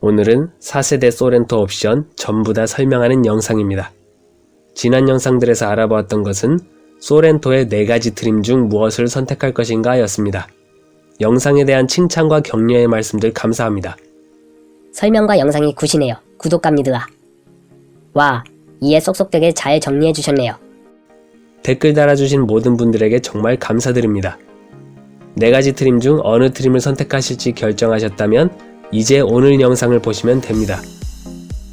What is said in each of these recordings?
오늘은 4세대 소렌토 옵션 전부 다 설명하는 영상입니다. 지난 영상들에서 알아보았던 것은 소렌토의 4가지 트림 중 무엇을 선택할 것인가 였습니다. 영상에 대한 칭찬과 격려의 말씀들 감사합니다. 설명과 영상이 굿이네요. 구독합니다. 와, 이해 쏙쏙되게 잘 정리해 주셨네요. 댓글 달아주신 모든 분들에게 정말 감사드립니다. 4가지 트림 중 어느 트림을 선택하실지 결정하셨다면 이제 오늘 영상을 보시면 됩니다.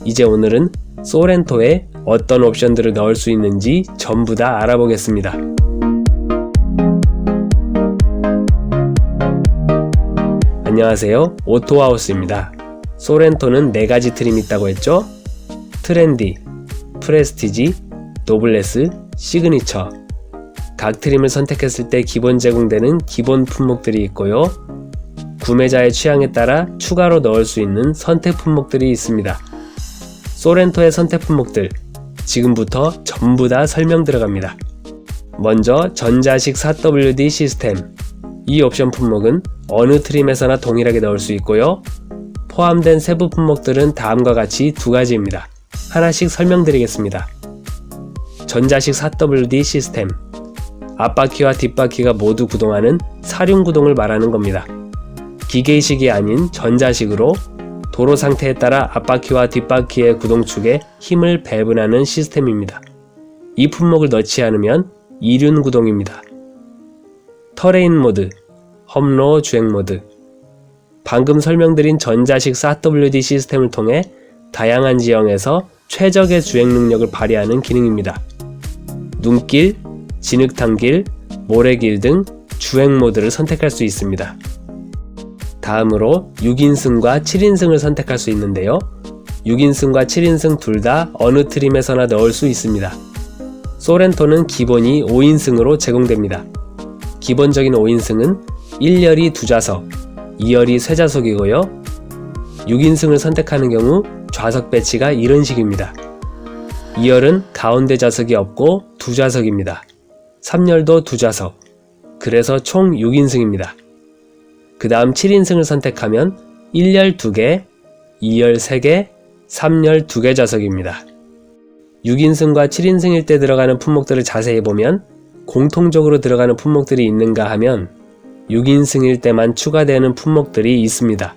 이제 오늘은 소렌토에 어떤 옵션들을 넣을 수 있는지 전부 다 알아보겠습니다. 안녕하세요, 오토하우스입니다. 소렌토는 4가지 트림이 있다고 했죠? 트렌디, 프레스티지, 노블레스, 시그니처. 각 트림을 선택했을 때 기본 제공되는 기본 품목들이 있고요. 구매자의 취향에 따라 추가로 넣을 수 있는 선택 품목들이 있습니다. 소렌토의 선택 품목들, 지금부터 전부 다 설명 들어갑니다. 먼저 전자식 4WD 시스템. 이 옵션 품목은 어느 트림에서나 동일하게 넣을 수 있고요. 포함된 세부 품목들은 다음과 같이 2가지입니다. 하나씩 설명드리겠습니다. 전자식 4WD 시스템. 앞바퀴와 뒷바퀴가 모두 구동하는 사륜 구동을 말하는 겁니다. 기계식이 아닌 전자식으로 도로 상태에 따라 앞바퀴와 뒷바퀴의 구동축에 힘을 배분하는 시스템입니다. 이 품목을 넣지 않으면 이륜 구동입니다. 터레인 모드, 험로어 주행 모드. 방금 설명드린 전자식 4WD 시스템을 통해 다양한 지형에서 최적의 주행 능력을 발휘하는 기능입니다. 눈길, 진흙탕길, 모래길 등 주행 모드를 선택할 수 있습니다. 다음으로 6인승과 7인승을 선택할 수 있는데요. 6인승과 7인승 둘 다 어느 트림에서나 넣을 수 있습니다. 소렌토는 기본이 5인승으로 제공됩니다. 기본적인 5인승은 1열이 2좌석, 2열이 3좌석이고요. 6인승을 선택하는 경우 좌석 배치가 이런 식입니다. 2열은 가운데 좌석이 없고 2좌석입니다. 3열도 2좌석, 그래서 총 6인승입니다. 그 다음 7인승을 선택하면 1열 2개, 2열 3개, 3열 2개 좌석입니다. 6인승과 7인승일 때 들어가는 품목들을 자세히 보면 공통적으로 들어가는 품목들이 있는가 하면 6인승일 때만 추가되는 품목들이 있습니다.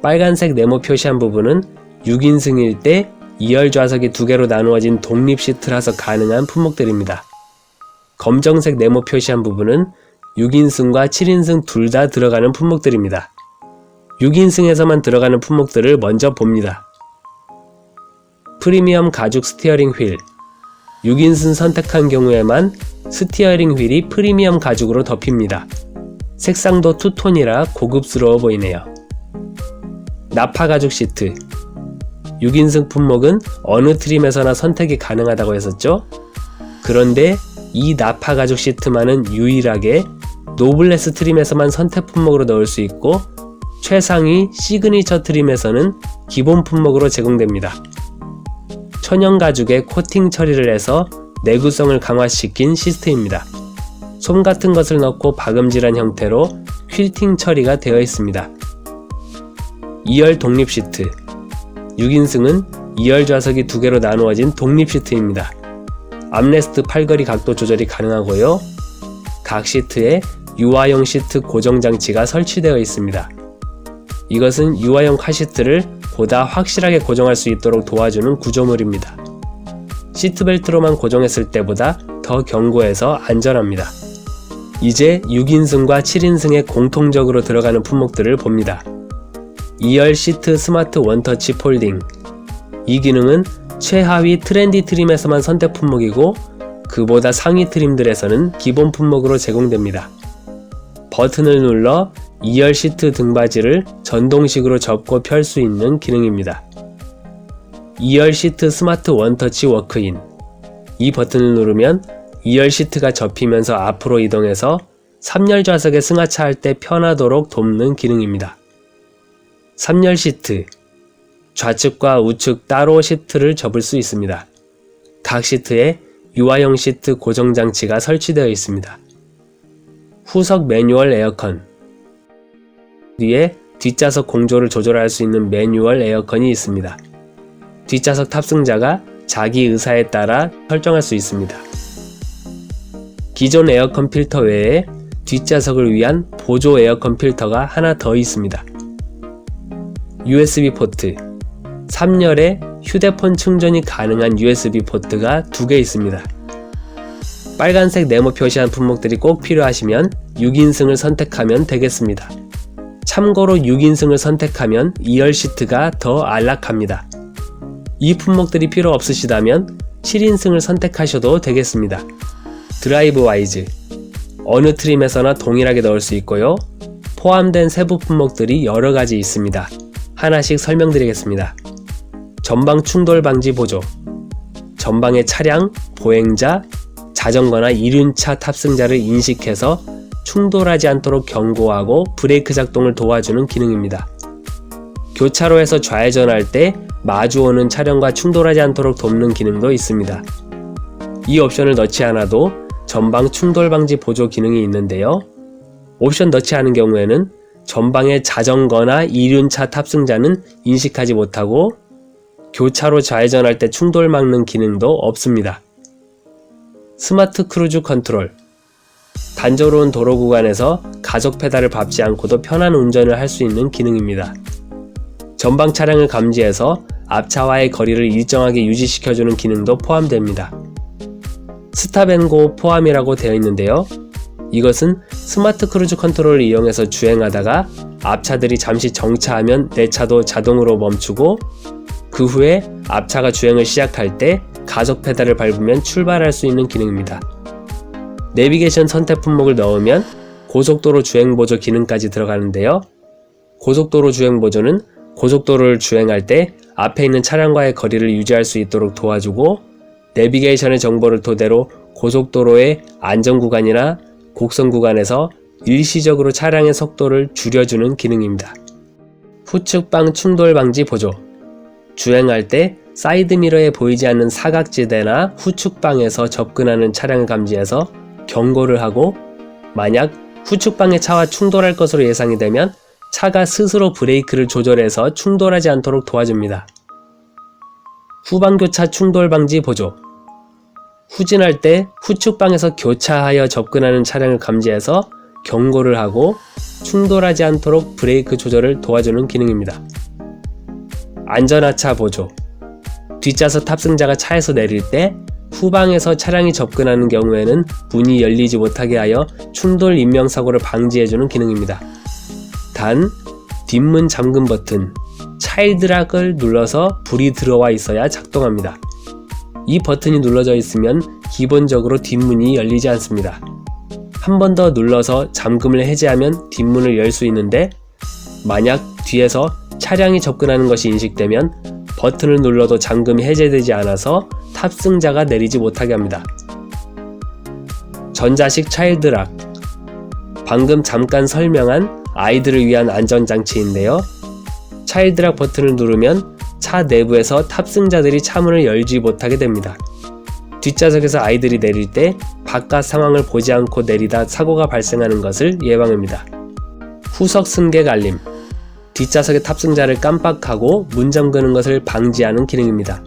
빨간색 네모 표시한 부분은 6인승일 때 2열 좌석이 2개로 나누어진 독립 시트라서 가능한 품목들입니다. 검정색 네모 표시한 부분은 6인승과 7인승 둘 다 들어가는 품목들입니다. 6인승에서만 들어가는 품목들을 먼저 봅니다. 프리미엄 가죽 스티어링 휠. 6인승 선택한 경우에만 스티어링 휠이 프리미엄 가죽으로 덮입니다. 색상도 투톤이라 고급스러워 보이네요. 나파 가죽 시트. 6인승 품목은 어느 트림에서나 선택이 가능하다고 했었죠? 그런데 이 나파 가죽 시트만은 유일하게 노블레스 트림에서만 선택 품목으로 넣을 수 있고 최상위 시그니처 트림에서는 기본 품목으로 제공됩니다. 천연 가죽에 코팅 처리를 해서 내구성을 강화시킨 시트입니다. 솜 같은 것을 넣고 박음질한 형태로 퀼팅 처리가 되어 있습니다. 2열 독립 시트. 6인승은 2열 좌석이 2개로 나누어진 독립 시트입니다. 암레스트 팔걸이 각도 조절이 가능하고요. 각 시트에 유화용 시트 고정 장치가 설치되어 있습니다. 이것은 유화용 카시트를 보다 확실하게 고정할 수 있도록 도와주는 구조물입니다. 시트벨트로만 고정했을 때보다 더 견고해서 안전합니다. 이제 6인승과 7인승에 공통적으로 들어가는 품목들을 봅니다. 2열 시트 스마트 원터치 폴딩. 이 기능은 최하위 트렌디 트림에서만 선택 품목이고 그보다 상위 트림들에서는 기본 품목으로 제공됩니다. 버튼을 눌러 2열 시트 등받이를 전동식으로 접고 펼 수 있는 기능입니다. 2열 시트 스마트 원터치 워크인. 이 버튼을 누르면 2열 시트가 접히면서 앞으로 이동해서 3열 좌석에 승하차할 때 편하도록 돕는 기능입니다. 3열 시트. 좌측과 우측 따로 시트를 접을 수 있습니다. 각 시트에 유화용 시트 고정 장치가 설치되어 있습니다. 후석 매뉴얼 에어컨. 뒤에 뒷좌석 공조를 조절할 수 있는 매뉴얼 에어컨이 있습니다. 뒷좌석 탑승자가 자기 의사에 따라 설정할 수 있습니다. 기존 에어컨 필터 외에 뒷좌석을 위한 보조 에어컨 필터가 하나 더 있습니다. USB 포트, 3열에 휴대폰 충전이 가능한 USB 포트가 2개 있습니다. 빨간색 네모 표시한 품목들이 꼭 필요하시면 6인승을 선택하면 되겠습니다. 참고로 6인승을 선택하면 2열 시트가 더 안락합니다. 이 품목들이 필요 없으시다면 7인승을 선택하셔도 되겠습니다. 드라이브 와이즈, 어느 트림에서나 동일하게 넣을 수 있고요. 포함된 세부 품목들이 여러가지 있습니다. 하나씩 설명드리겠습니다. 전방 충돌 방지 보조, 전방의 차량, 보행자, 자전거나 이륜차 탑승자를 인식해서 충돌하지 않도록 경고하고 브레이크 작동을 도와주는 기능입니다. 교차로에서 좌회전할 때 마주오는 차량과 충돌하지 않도록 돕는 기능도 있습니다. 이 옵션을 넣지 않아도 전방 충돌 방지 보조 기능이 있는데요. 옵션 넣지 않은 경우에는 전방의 자전거나 이륜차 탑승자는 인식하지 못하고 교차로 좌회전할 때 충돌 막는 기능도 없습니다. 스마트 크루즈 컨트롤, 단조로운 도로 구간에서 가속 페달을 밟지 않고도 편한 운전을 할 수 있는 기능입니다. 전방 차량을 감지해서 앞차와의 거리를 일정하게 유지시켜주는 기능도 포함됩니다. 스탑앤고 포함이라고 되어 있는데요. 이것은 스마트 크루즈 컨트롤을 이용해서 주행하다가 앞차들이 잠시 정차하면 내 차도 자동으로 멈추고 그 후에 앞차가 주행을 시작할 때 가속 페달을 밟으면 출발할 수 있는 기능입니다. 내비게이션 선택 품목을 넣으면 고속도로 주행 보조 기능까지 들어가는데요. 고속도로 주행 보조는 고속도로를 주행할 때 앞에 있는 차량과의 거리를 유지할 수 있도록 도와주고 내비게이션의 정보를 토대로 고속도로의 안전구간이나 곡선 구간에서 일시적으로 차량의 속도를 줄여주는 기능입니다. 후측방 충돌 방지 보조, 주행할 때 사이드미러에 보이지 않는 사각지대나 후측방에서 접근하는 차량을 감지해서 경고를 하고 만약 후측방의 차와 충돌할 것으로 예상이 되면 차가 스스로 브레이크를 조절해서 충돌하지 않도록 도와줍니다. 후방교차 충돌 방지 보조, 후진할 때 후측방에서 교차하여 접근하는 차량을 감지해서 경고를 하고 충돌하지 않도록 브레이크 조절을 도와주는 기능입니다. 안전하차 보조, 뒷좌석 탑승자가 차에서 내릴 때 후방에서 차량이 접근하는 경우에는 문이 열리지 못하게 하여 충돌 인명사고를 방지해주는 기능입니다. 단, 뒷문 잠금 버튼, 차일드락을 눌러서 불이 들어와 있어야 작동합니다. 이 버튼이 눌러져 있으면 기본적으로 뒷문이 열리지 않습니다. 한 번 더 눌러서 잠금을 해제하면 뒷문을 열 수 있는데 만약 뒤에서 차량이 접근하는 것이 인식되면 버튼을 눌러도 잠금이 해제되지 않아서 탑승자가 내리지 못하게 합니다. 전자식 차일드락, 방금 잠깐 설명한 아이들을 위한 안전장치인데요. 차일드락 버튼을 누르면 차 내부에서 탑승자들이 차문을 열지 못하게 됩니다. 뒷좌석에서 아이들이 내릴 때 바깥 상황을 보지 않고 내리다 사고가 발생하는 것을 예방합니다. 후석 승객 알림, 뒷좌석의 탑승자를 깜빡하고 문 잠그는 것을 방지하는 기능입니다.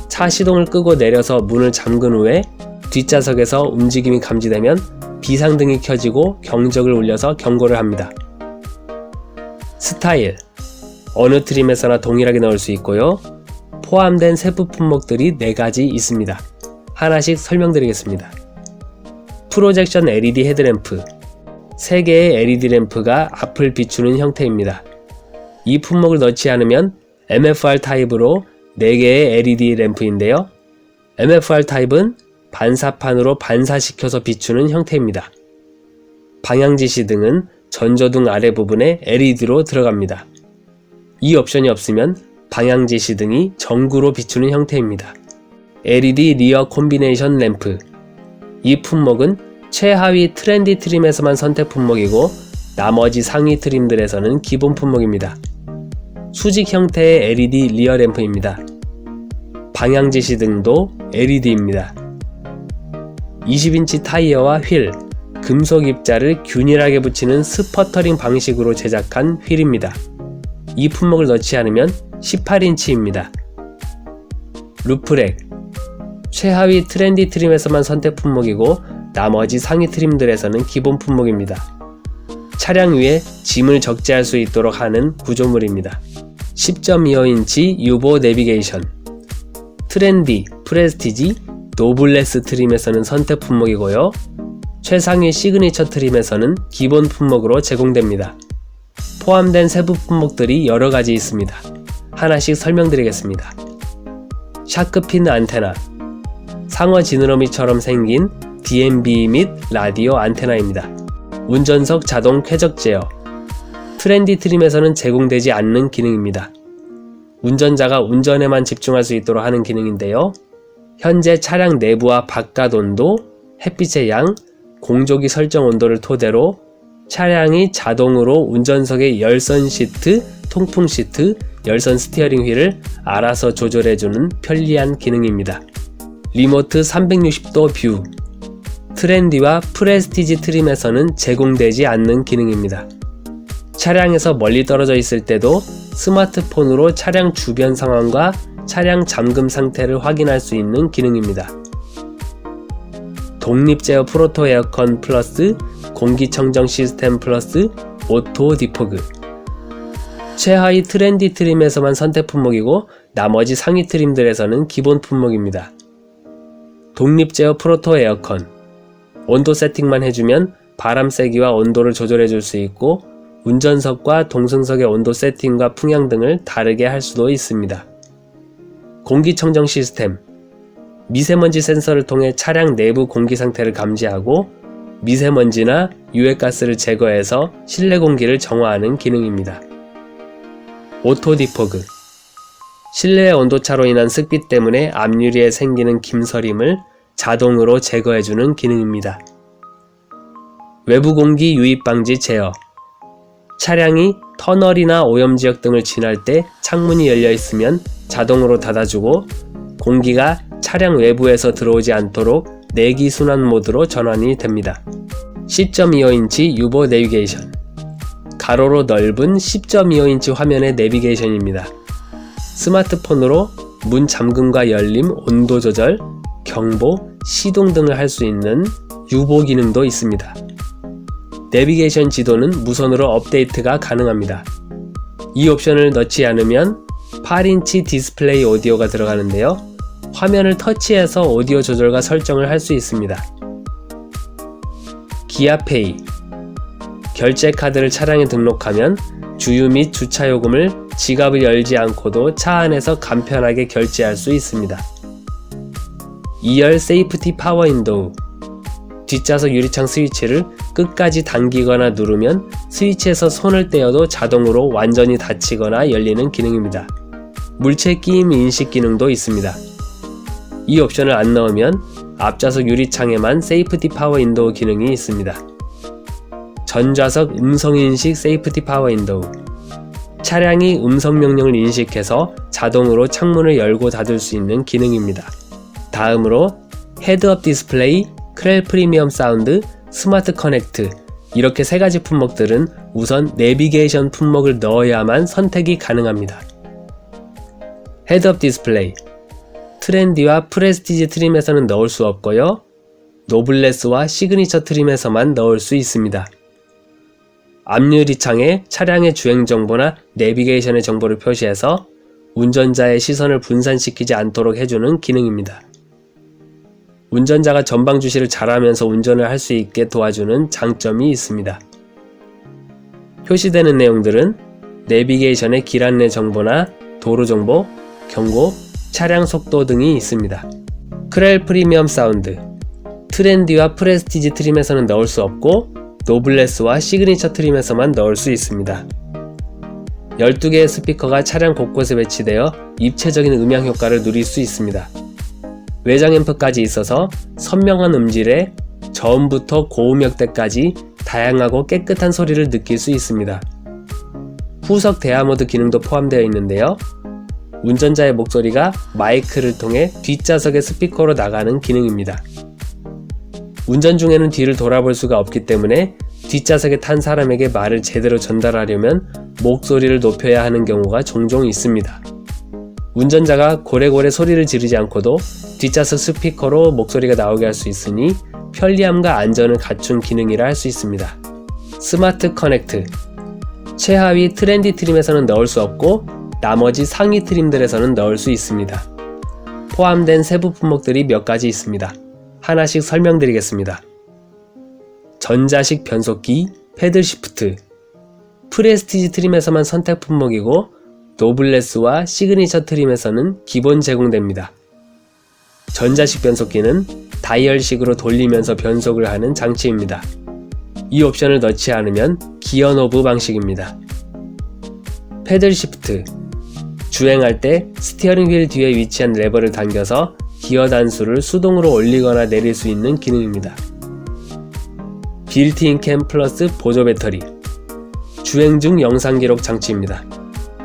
차 시동을 끄고 내려서 문을 잠근 후에 뒷좌석에서 움직임이 감지되면 비상등이 켜지고 경적을 울려서 경고를 합니다. 스타일, 어느 트림에서나 동일하게 넣을 수 있고요. 포함된 세부 품목들이 4가지 있습니다. 하나씩 설명드리겠습니다. 프로젝션 LED 헤드램프, 3개의 LED 램프가 앞을 비추는 형태입니다. 이 품목을 넣지 않으면 MFR 타입으로 4개의 LED 램프인데요. MFR 타입은 반사판으로 반사시켜서 비추는 형태입니다. 방향지시 등은 전조등 아래 부분에 LED로 들어갑니다. 이 옵션이 없으면 방향지시 등이 전구로 비추는 형태입니다. LED 리어 콤비네이션 램프, 이 품목은 최하위 트렌디 트림에서만 선택 품목이고 나머지 상위 트림들에서는 기본 품목입니다. 수직 형태의 LED 리어 램프입니다. 방향지시 등도 LED입니다. 20인치 타이어와 휠, 금속 입자를 균일하게 붙이는 스퍼터링 방식으로 제작한 휠입니다. 이 품목을 넣지 않으면 18인치입니다. 루프렉, 최하위 트렌디 트림에서만 선택 품목이고 나머지 상위 트림들에서는 기본 품목입니다. 차량 위에 짐을 적재할 수 있도록 하는 구조물입니다. 10.25인치 유보 내비게이션, 트렌디, 프레스티지, 노블레스 트림에서는 선택 품목이고요. 최상위 시그니처 트림에서는 기본 품목으로 제공됩니다. 포함된 세부 품목들이 여러가지 있습니다. 하나씩 설명드리겠습니다. 샤크핀 안테나, 상어 지느러미처럼 생긴 DMB 및 라디오 안테나입니다. 운전석 자동 쾌적 제어, 트렌디 트림에서는 제공되지 않는 기능입니다. 운전자가 운전에만 집중할 수 있도록 하는 기능인데요. 현재 차량 내부와 바깥 온도, 햇빛의 양, 공조기 설정 온도를 토대로 차량이 자동으로 운전석의 열선 시트, 통풍 시트, 열선 스티어링 휠을 알아서 조절해주는 편리한 기능입니다. 리모트 360도 뷰, 트렌디와 프레스티지 트림에서는 제공되지 않는 기능입니다. 차량에서 멀리 떨어져 있을 때도 스마트폰으로 차량 주변 상황과 차량 잠금 상태를 확인할 수 있는 기능입니다. 독립 제어 프로토 에어컨 플러스 공기청정 시스템 플러스 오토 디포그, 최하위 트렌디 트림에서만 선택 품목이고 나머지 상위 트림들에서는 기본 품목입니다. 독립 제어 프로토 에어컨, 온도 세팅만 해주면 바람 세기와 온도를 조절해 줄 수 있고 운전석과 동승석의 온도 세팅과 풍향 등을 다르게 할 수도 있습니다. 공기청정 시스템, 미세먼지 센서를 통해 차량 내부 공기 상태를 감지하고 미세먼지나 유해가스를 제거해서 실내 공기를 정화하는 기능입니다. 오토 디포그, 실내의 온도차로 인한 습기 때문에 앞유리에 생기는 김서림을 자동으로 제거해주는 기능입니다. 외부 공기 유입 방지 제어, 차량이 터널이나 오염지역 등을 지날 때 창문이 열려 있으면 자동으로 닫아주고 공기가 차량 외부에서 들어오지 않도록 내기 순환 모드로 전환이 됩니다. 10.25인치 유보 내비게이션, 가로로 넓은 10.25인치 화면의 내비게이션입니다. 스마트폰으로 문 잠금과 열림, 온도 조절, 경보, 시동 등을 할 수 있는 유보 기능도 있습니다. 내비게이션 지도는 무선으로 업데이트가 가능합니다. 이 옵션을 넣지 않으면 8인치 디스플레이 오디오가 들어가는데요. 화면을 터치해서 오디오 조절과 설정을 할 수 있습니다. 기아페이, 결제 카드를 차량에 등록하면 주유 및 주차 요금을 지갑을 열지 않고도 차 안에서 간편하게 결제할 수 있습니다. 2열 세이프티 파워 윈도우, 뒷좌석 유리창 스위치를 끝까지 당기거나 누르면 스위치에서 손을 떼어도 자동으로 완전히 닫히거나 열리는 기능입니다. 물체 끼임 인식 기능도 있습니다. 이 옵션을 안 넣으면 앞좌석 유리창에만 세이프티 파워 윈도우 기능이 있습니다. 전좌석 음성인식 세이프티 파워 윈도우, 차량이 음성 명령을 인식해서 자동으로 창문을 열고 닫을 수 있는 기능입니다. 다음으로 헤드업 디스플레이, 크렐 프리미엄 사운드, 스마트 커넥트, 이렇게 세 가지 품목들은 우선 내비게이션 품목을 넣어야만 선택이 가능합니다. 헤드업 디스플레이, 트렌디와 프레스티지 트림에서는 넣을 수 없고요. 노블레스와 시그니처 트림에서만 넣을 수 있습니다. 앞유리창에 차량의 주행 정보나 내비게이션의 정보를 표시해서 운전자의 시선을 분산시키지 않도록 해주는 기능입니다. 운전자가 전방 주시를 잘하면서 운전을 할 수 있게 도와주는 장점이 있습니다. 표시되는 내용들은 내비게이션의 길 안내 정보나 도로 정보, 경고, 차량 속도 등이 있습니다. 크렐 프리미엄 사운드, 트렌디와 프레스티지 트림에서는 넣을 수 없고 노블레스와 시그니처 트림에서만 넣을 수 있습니다. 12개의 스피커가 차량 곳곳에 배치되어 입체적인 음향 효과를 누릴 수 있습니다. 외장 앰프까지 있어서 선명한 음질에 저음부터 고음역대까지 다양하고 깨끗한 소리를 느낄 수 있습니다. 후석 대화 모드 기능도 포함되어 있는데요. 운전자의 목소리가 마이크를 통해 뒷좌석의 스피커로 나가는 기능입니다. 운전 중에는 뒤를 돌아볼 수가 없기 때문에 뒷좌석에 탄 사람에게 말을 제대로 전달하려면 목소리를 높여야 하는 경우가 종종 있습니다. 운전자가 고래고래 소리를 지르지 않고도 뒷좌석 스피커로 목소리가 나오게 할 수 있으니 편리함과 안전을 갖춘 기능이라 할 수 있습니다. 스마트 커넥트. 최하위 트렌디 트림에서는 넣을 수 없고 나머지 상위 트림들에서는 넣을 수 있습니다. 포함된 세부 품목들이 몇 가지 있습니다. 하나씩 설명드리겠습니다. 전자식 변속기, 패들 시프트. 프레스티지 트림에서만 선택 품목이고 노블레스와 시그니처 트림에서는 기본 제공됩니다. 전자식 변속기는 다이얼식으로 돌리면서 변속을 하는 장치입니다. 이 옵션을 넣지 않으면 기어 노브 방식입니다. 패들 시프트. 주행할 때 스티어링 휠 뒤에 위치한 레버를 당겨서 기어 단수를 수동으로 올리거나 내릴 수 있는 기능입니다. 빌트인 캠 플러스 보조 배터리. 주행 중 영상 기록 장치입니다.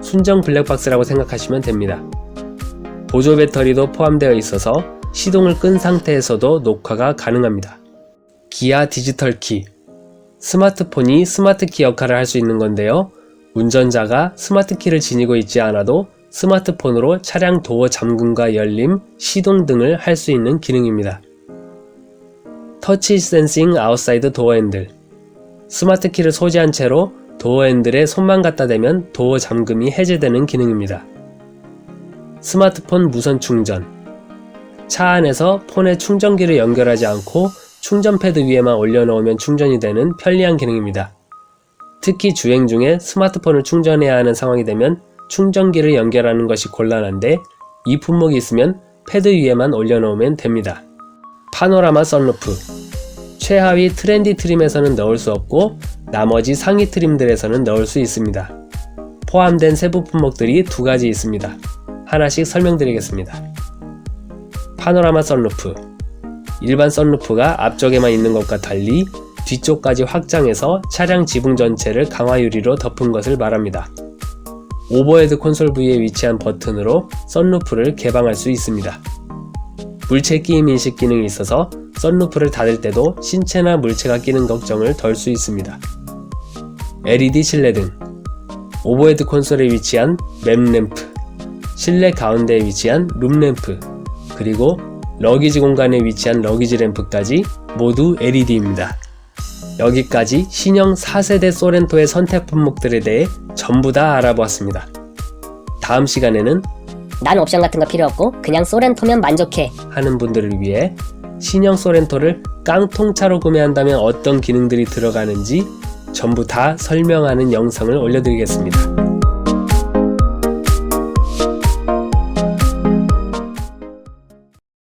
순정 블랙박스라고 생각하시면 됩니다. 보조 배터리도 포함되어 있어서 시동을 끈 상태에서도 녹화가 가능합니다. 기아 디지털 키. 스마트폰이 스마트 키 역할을 할 수 있는 건데요. 운전자가 스마트 키를 지니고 있지 않아도 스마트폰으로 차량 도어 잠금과 열림, 시동 등을 할 수 있는 기능입니다. 터치 센싱 아웃사이드 도어 핸들. 스마트 키를 소지한 채로 도어 핸들에 손만 갖다 대면 도어 잠금이 해제되는 기능입니다. 스마트폰 무선 충전. 차 안에서 폰에 충전기를 연결하지 않고 충전 패드 위에만 올려놓으면 충전이 되는 편리한 기능입니다. 특히 주행 중에 스마트폰을 충전해야 하는 상황이 되면 충전기를 연결하는 것이 곤란한데 이 품목이 있으면 패드 위에만 올려놓으면 됩니다. 파노라마 썬루프. 최하위 트렌디 트림에서는 넣을 수 없고 나머지 상위 트림들에서는 넣을 수 있습니다. 포함된 세부 품목들이 두 가지 있습니다. 하나씩 설명드리겠습니다. 파노라마 썬루프. 일반 썬루프가 앞쪽에만 있는 것과 달리 뒤쪽까지 확장해서 차량 지붕 전체를 강화 유리로 덮은 것을 말합니다. 오버헤드 콘솔 부위에 위치한 버튼으로 썬루프를 개방할 수 있습니다. 물체 끼임 인식 기능이 있어서 썬루프를 닫을 때도 신체나 물체가 끼는 걱정을 덜 수 있습니다. LED 실내등. 오버헤드 콘솔에 위치한 맵 램프, 실내 가운데에 위치한 룸 램프, 그리고 러기지 공간에 위치한 러기지 램프까지 모두 LED입니다. 여기까지 신형 4세대 소렌토의 선택 품목들에 대해 전부 다 알아보았습니다. 다음 시간에는 난 옵션 같은 거 필요 없고 그냥 소렌토면 만족해 하는 분들을 위해 신형 소렌토를 깡통차로 구매한다면 어떤 기능들이 들어가는지 전부 다 설명하는 영상을 올려드리겠습니다.